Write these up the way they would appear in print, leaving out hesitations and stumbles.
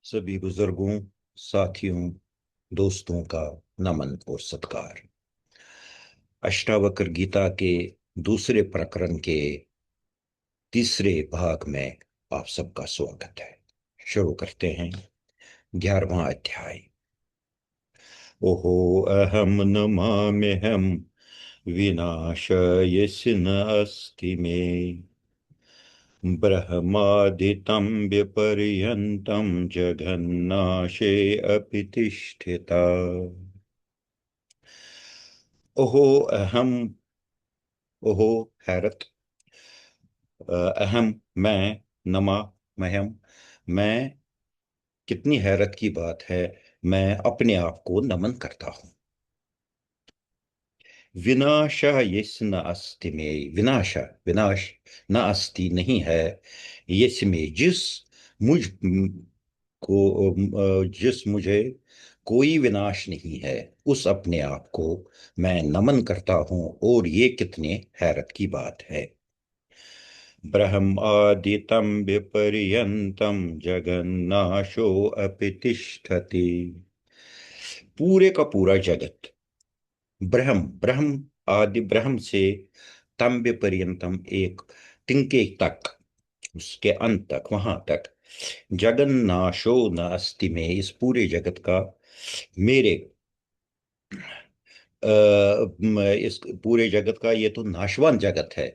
सभी बुजुर्गों, साथियों, दोस्तों का नमन और सत्कार। अष्टावक्र गीता के दूसरे प्रकरण के तीसरे भाग में आप सबका स्वागत है। शुरू करते हैं 11वां अध्याय। ओहो अहम न माम्यहम विनाशयस्य न अस्ति मे ब्रह्मादितं विपर्यन्तं जगन्नाशे अपि तिष्ठिता। ओहो अहम, ओहो हैरत, अहम मैं, नमा महम मैं, कितनी हैरत की बात है। मैं अपने आप को नमन करता हूँ। विनाशा यस न अस्ति में, विनाशा विनाश न अस्ति नहीं है, यस में जिस मुझ को जिस मुझे कोई विनाश नहीं है, उस अपने आप को मैं नमन करता हूँ। और ये कितने हैरत की बात है। ब्रह्मादितं विपर्यन्तं जगन्नाशो अपि तिष्ठति। पूरे का पूरा जगत, ब्रह्म ब्रह्म आदि ब्रह्म से तम विपर्यंतम एक तिनके तक, उसके अंत तक, वहां तक, जगन्नाशो नास्ति में इस पूरे जगत का मेरे इस पूरे जगत का ये तो नाशवान जगत है।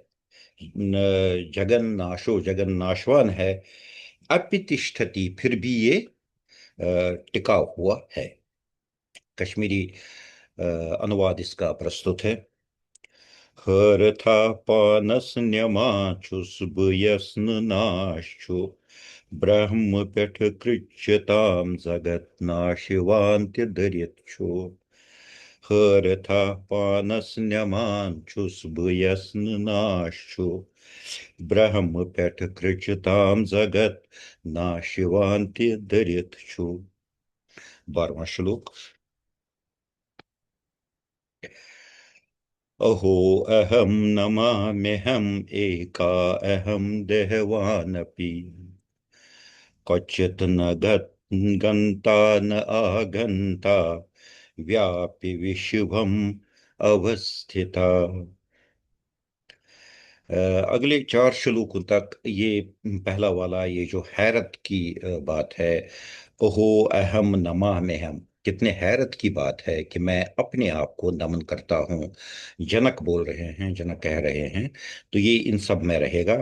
जगन नाशो जगन नाशवान है। अपितिष्ठति फिर भी ये टिका हुआ है। कश्मीरी अनुवाद इसका प्रस्तुत है। हरथा पानस न्यमाचुस्बयस्न नाशु ब्रह्म पेठ कृच्यताम जगत नाशिवांत्य दरिच्छो। हरथा पानस न्यमाचुस्बयस्न नाशु ब्रह्म पेठ कृच्यताम जगत नाशिवांत्य दरिच्छो। 12वां श्लोक। अहो अहम नमाम्यहम् एका अहम देहवानपि क्वचित् न गन्ता न आगन्ता व्यापि विश्वम अवस्थिता। अगले 4 श्लोकों तक ये पहला वाला, ये जो हैरत की बात है। ओहो अहम नमाम्यहम्, कितने हैरत की बात है कि मैं अपने आप को नमन करता हूँ। जनक बोल रहे हैं, जनक कह रहे हैं, तो ये इन सब में रहेगा।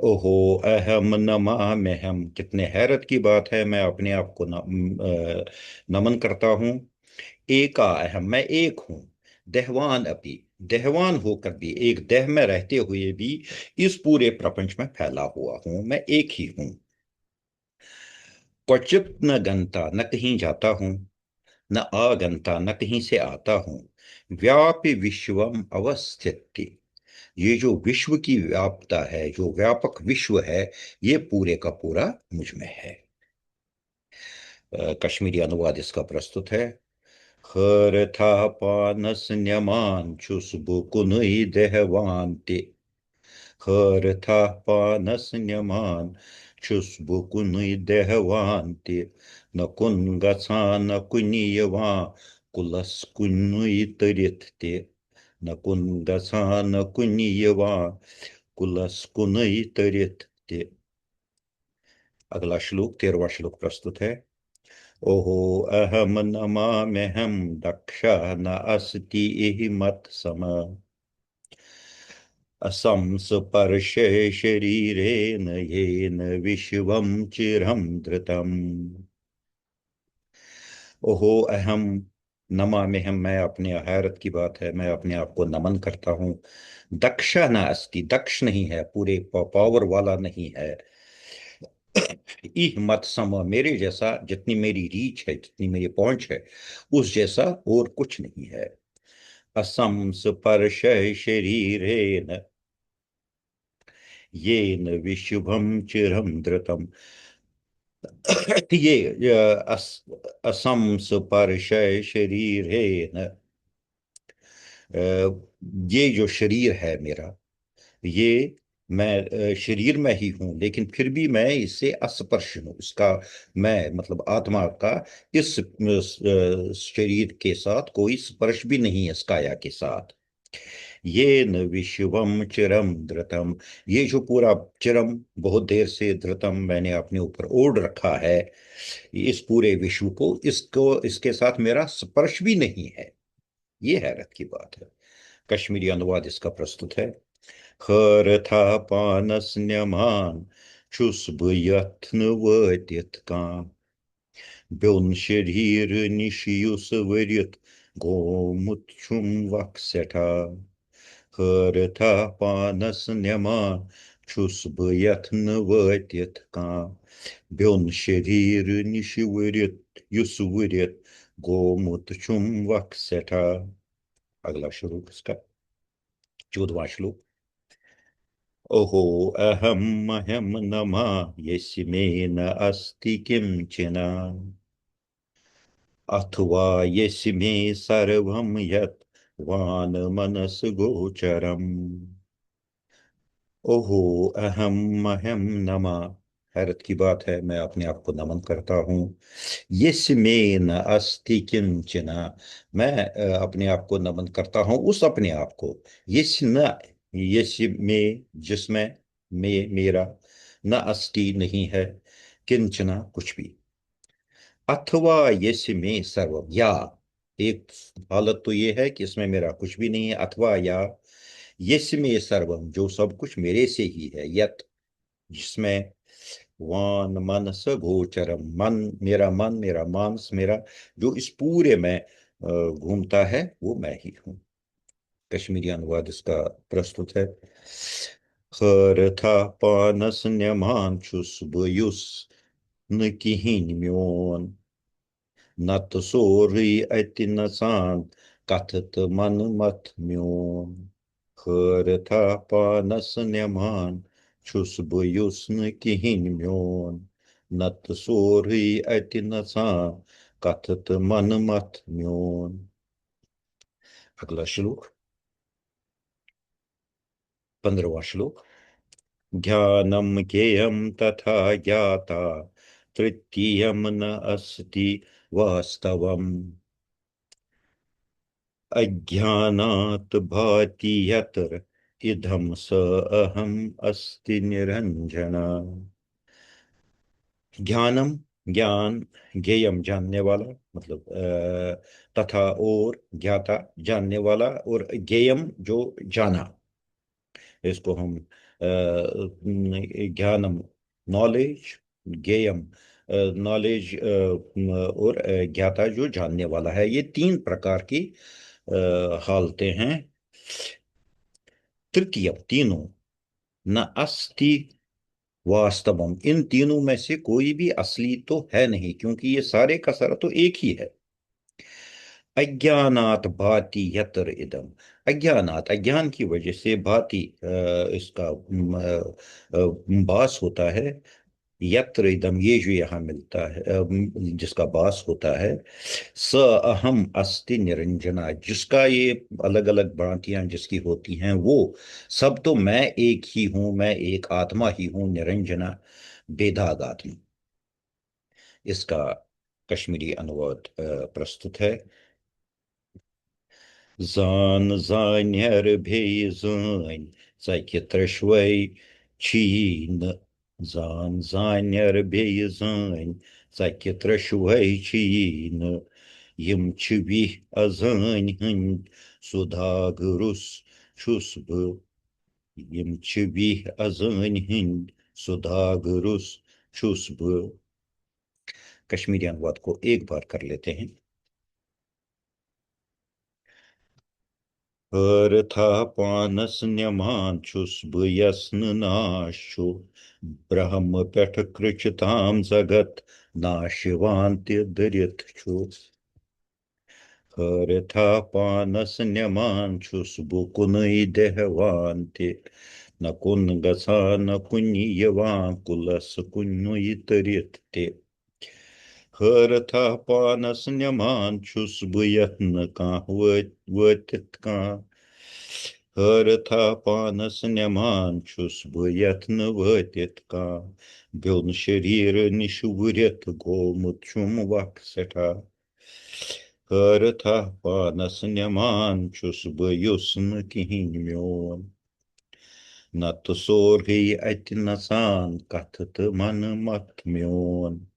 ओहो अहम नमाम्यहम्, कितने हैरत की बात है, मैं अपने आप को नमन करता हूँ। एका अहम, मैं एक हूँ। देहवान अपि, देहवान होकर भी, एक देह में रहते हुए भी इस पूरे प्रपंच में फैला हुआ हूँ, मैं एक ही हूँ। क्वचित न गंता, न कहीं जाता हूँ, न आगंता, न कहीं से आता हूँ। व्यापी विश्वम अवस्थित, ये जो विश्व की व्यापता है, जो व्यापक विश्व है, ये पूरे का पूरा मुझ में है। कश्मीरी अनुवाद इसका प्रस्तुत है। हरथा पानस न्यमांशुसुबुकुनुई देहवान्ति हरथा पानस न्यमांशुसुबुकुनुई देहवान्ति न कुंगसा न कुनियवा कुलस्कुनुई तरित्ते न कुंगसा न कुनियवा कुलस्कुनुई तरित्ते। अगला श्लोक 13वां श्लोक प्रस्तुत है। ओहो अहम नमाम्यहं दक्षः न अस्ति इह मत्सम असंस्पर्शे शरीरेण येन विश्वं चिरं धृतम्। ओहो अहम नमाम्यहं, मैं, अपने हैरत की बात है, मैं अपने आप को नमन करता हूँ। दक्ष न अस्ति, दक्ष नहीं है, पूरे पावर वाला नहीं है। इह मत सम, मेरे जैसा, जितनी मेरी रीच है, जितनी मेरी पहुंच है, उस जैसा और कुछ नहीं है। असम स्पर्श शरीरेन येन विशुभम चिरम धृतम। ये असम स्पर्श शरीरेन, ये जो शरीर है मेरा, ये मैं शरीर में ही हूं, लेकिन फिर भी मैं इससे अस्पर्श हूं, इसका, मैं मतलब आत्मा का इस शरीर के साथ कोई स्पर्श भी नहीं है, इस काया के साथ। ये न विश्वम चिरम धृतम, ये जो पूरा चिरम, बहुत देर से, धृतम मैंने अपने ऊपर ओढ़ रखा है, इस पूरे विश्व को, इसको, इसके साथ मेरा स्पर्श भी नहीं है। ये हैरत की बात है। कश्मीरी अनुवाद इसका प्रस्तुत है। खर था पानस न्यमान छुस यत्न वतित काम ब्योन शरीर निशियुस वरित गोमुत छुम वक सेठा। खर था पानस न्यमान छुस यत्न वतित काम ब्योन शरीर निशिवरित युस वरित गोमुत छुम वक सेठा। अगला श्लोक इसका, 14वां श्लोक। ओहो अहम मह्यम नमा यस्य मे न अस्ति किंचन अथवा यस्य मे सर्वं यत् वान मनस गोचरम। ओहो अहम मह्यम नमा, हैरत की बात है, मैं अपने आप को नमन करता हूँ। यस्य में न अस्ति किंचन, मैं अपने आप को नमन करता हूँ उस अपने आप को। यस्य न, यस्य में, जिसमें, में मेरा, न अस्ति नहीं है, किंचना कुछ भी, अथवा यस्य में सर्वम, या, एक हालत तो ये है कि इसमें मेरा कुछ भी नहीं है, अथवा या यस्य में सर्वम, जो सब कुछ मेरे से ही है, यत, जिसमें, वान मनस गोचरम, मन, मेरा मन, मेरा मानस, मेरा जो इस पूरे में घूमता है, वो मैं ही हूँ। कश्मीरी अनुवाद इसका प्रस्तुत है। खर था पानस न्यमांशुस बुयुस न किहिन म्योन नत सोरी अति नसान कथत मन मत म्योन। खर था पानस न्यमान छुस बुयुस्न किहिन म्योन नत सोरी अति नसान कथत मन मत म्योन। अगला श्लोक, 15वां श्लोक। ज्ञानम ज्ञेयम तथा ज्ञाता तृतीयम न अस्ति वास्तवम अज्ञानात् भाति यत्र इदं स अहम अस्ति निरंजन। ज्ञानम, ज्ञान, ज्ञेयम जानने वाला, मतलब तथा, और ज्ञाता जानने वाला, और ज्ञेयम जो जाना, इसको हम ज्ञानम नॉलेज, ज्ञेयम नॉलेज, और ज्ञाता जो जानने वाला है, ये तीन प्रकार की हालतें हैं। तृतीय, तीनों, न अस्ति वास्तवम, इन तीनों में से कोई भी असली तो है नहीं, क्योंकि ये सारे का सारा तो एक ही है। अज्ञानात भाति यत्र इदम, अज्ञानात, अज्ञान की वजह से, भाति इसका भास होता है, यत्र इदम, ये जो यहाँ मिलता है, जिसका भास होता है, स अहम अस्ति निरंजना, जिसका ये अलग अलग भ्रांतियां जिसकी होती हैं, वो सब तो मैं एक ही हूं, मैं एक आत्मा ही हूं, निरंजना, बेदाग आत्मा। इसका कश्मीरी अनुवाद प्रस्तुत है। जान जानर भेय जान सके त्रश्वै चीन, जान जानर भेय जान सके त्रश्वै चीन यम छ विह अजान हंद सुधागरुस छुस बह यम छ विह अजान हंद सुधागरुस छुस बह। कश्मीरी अनुवाद को एक बार कर लेते हैं। था पानस न्यमांशुस भयस्न नाशु ब्रह्म पेठ कृचताम जगत नाशिवांत्य दरित छु। था पानस न्यमांशुस बुकुन देहवांत्य न कुन गसा न कुन यवां कुलस कुन तरित ते। हर था पानस न्यमान छुस बह यत्न कह वतित कह Hărătha panas neman çus bu yatnı vătit ca Bion şerir nişu vıret golmut çum vakseta Hărătha panas neman çus bu yusnı kihinmion Natı sorhi etinasan katıtı manı matmion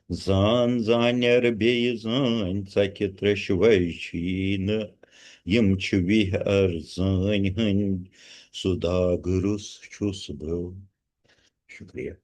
Zan zaner beyzan sakitreşvayçine Yım çivih erzan hın suda gırus çus bu. Şükriye.